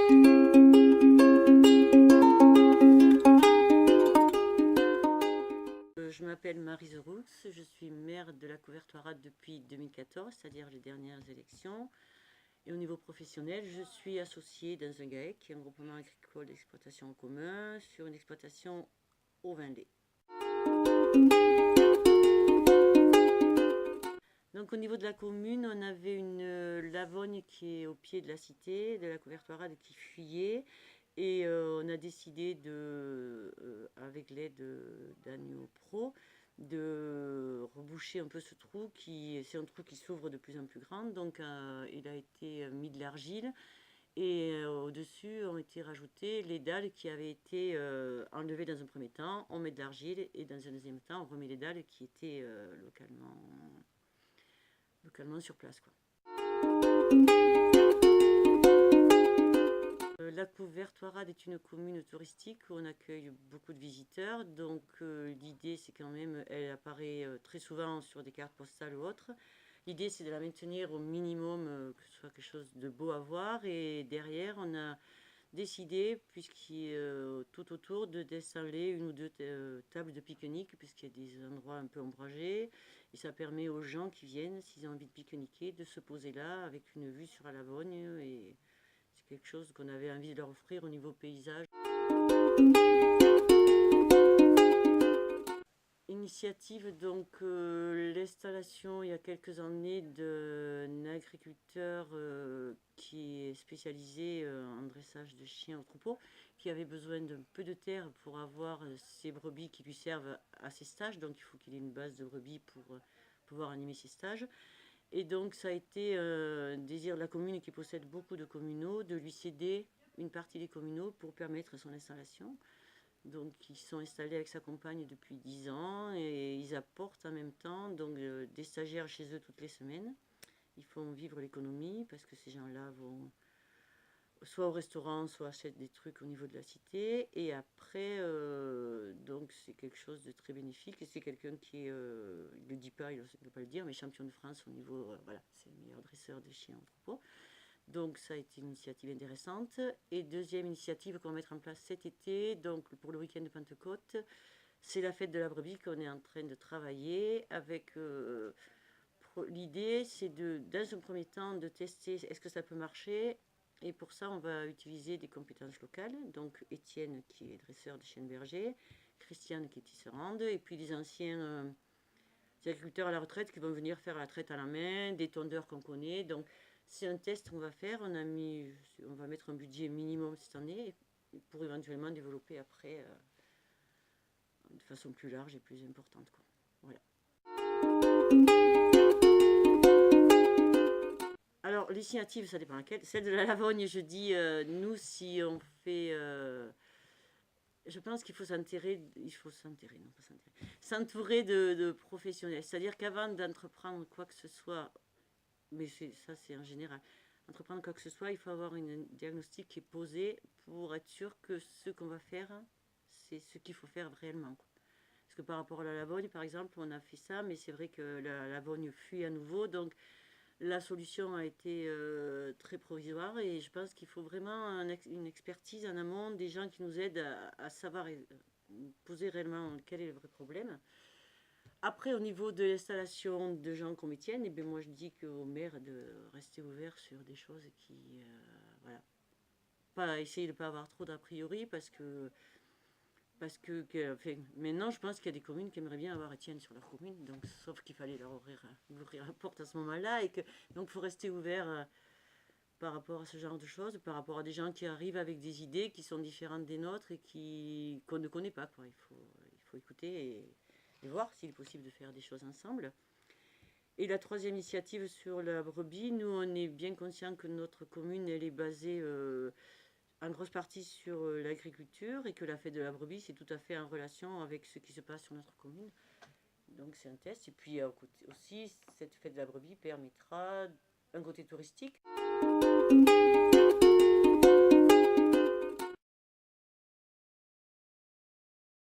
Je m'appelle Marie Zeroux, je suis maire de la Couvertoirade depuis 2014, c'est-à-dire les dernières élections. Et au niveau professionnel, je suis associée dans un GAEC, qui est un groupement agricole d'exploitation en commun, sur une exploitation au vin lait. Donc au niveau de la commune, on avait une lavogne qui est au pied de la cité, de la Couvertoirade, qui fuyait. Et on a décidé avec l'aide d'Agneau Pro, de reboucher un peu ce trou. C'est un trou qui s'ouvre de plus en plus grand. Donc il a été mis de l'argile. Et au-dessus ont été rajoutées les dalles qui avaient été enlevées dans un premier temps. On met de l'argile et dans un deuxième temps, on remet les dalles qui étaient localement sur place, quoi. La Couvertoirade est une commune touristique où on accueille beaucoup de visiteurs. Donc l'idée, c'est quand même, elle apparaît très souvent sur des cartes postales ou autres. L'idée, c'est de la maintenir au minimum, que ce soit quelque chose de beau à voir. Et derrière, on a décidé, puisqu'il est tout autour, d'installer une ou deux tables de pique-nique, puisqu'il y a des endroits un peu ombragés. Et ça permet aux gens qui viennent, s'ils ont envie de pique-niquer, de se poser là avec une vue sur la Lavogne. Et c'est quelque chose qu'on avait envie de leur offrir au niveau paysage. Initiative, donc l'installation il y a quelques années d'un agriculteur qui est spécialisé en dressage de chiens au troupeau, qui avait besoin d'un peu de terre pour avoir ses brebis qui lui servent à ses stages. Donc il faut qu'il ait une base de brebis pour pouvoir animer ses stages. Et donc ça a été un désir de la commune, qui possède beaucoup de communaux, de lui céder une partie des communaux pour permettre son installation. Donc ils sont installés avec sa compagne depuis 10 ans et ils apportent en même temps donc, des stagiaires chez eux toutes les semaines. Ils font vivre l'économie parce que ces gens-là vont soit au restaurant, soit achètent des trucs au niveau de la cité. Et après, donc c'est quelque chose de très bénéfique. Et c'est quelqu'un qui est, il ne le dit pas, il ne peut pas le dire, mais champion de France au niveau, voilà, c'est le meilleur dresseur de chiens en troupeau. Donc ça a été une initiative intéressante. Et deuxième initiative qu'on va mettre en place cet été, donc pour le week-end de Pentecôte, c'est la fête de la brebis qu'on est en train de travailler avec. L'idée, c'est dans un premier temps, de tester est-ce que ça peut marcher. Et pour ça, on va utiliser des compétences locales. Donc Étienne, qui est dresseur de chiens berger, Christiane, qui est tisserande, et puis des anciens des agriculteurs à la retraite qui vont venir faire la traite à la main, des tondeurs qu'on connaît. Donc c'est un test qu'on va faire. On va mettre un budget minimum cette année pour éventuellement développer après de façon plus large et plus importante, quoi. Voilà. Alors, l'initiative, ça dépend laquelle. Celle de la Lavogne, je dis, nous, si on fait... je pense qu'il faut s'entourer, non pas s'entourer de professionnels. C'est-à-dire qu'avant d'entreprendre quoi que ce soit, mais ça c'est en général, entreprendre quoi que ce soit, il faut avoir un diagnostic qui est posé pour être sûr que ce qu'on va faire, c'est ce qu'il faut faire réellement, quoi. Parce que par rapport à la Lavogne, par exemple, on a fait ça, mais c'est vrai que la Lavogne fuit à nouveau, donc la solution a été très provisoire et je pense qu'il faut vraiment une expertise en amont, des gens qui nous aident à savoir poser réellement quel est le vrai problème. Après, au niveau de l'installation de gens comme Étienne, eh bien, moi je dis qu'au maire de rester ouvert sur des choses qui... voilà. Pas essayer de ne pas avoir trop d'a priori enfin, maintenant, je pense qu'il y a des communes qui aimeraient bien avoir Étienne sur leur commune, donc, sauf qu'il fallait leur ouvrir la porte à ce moment-là, donc il faut rester ouvert par rapport à ce genre de choses, par rapport à des gens qui arrivent avec des idées qui sont différentes des nôtres et qu'on ne connaît pas, quoi. Il faut écouter et voir s'il est possible de faire des choses ensemble. Et la troisième initiative sur la brebis, nous, on est bien conscient que notre commune, elle est basée en grosse partie sur l'agriculture et que la fête de la brebis, c'est tout à fait en relation avec ce qui se passe sur notre commune. Donc c'est un test. Et puis aussi, cette fête de la brebis permettra un côté touristique.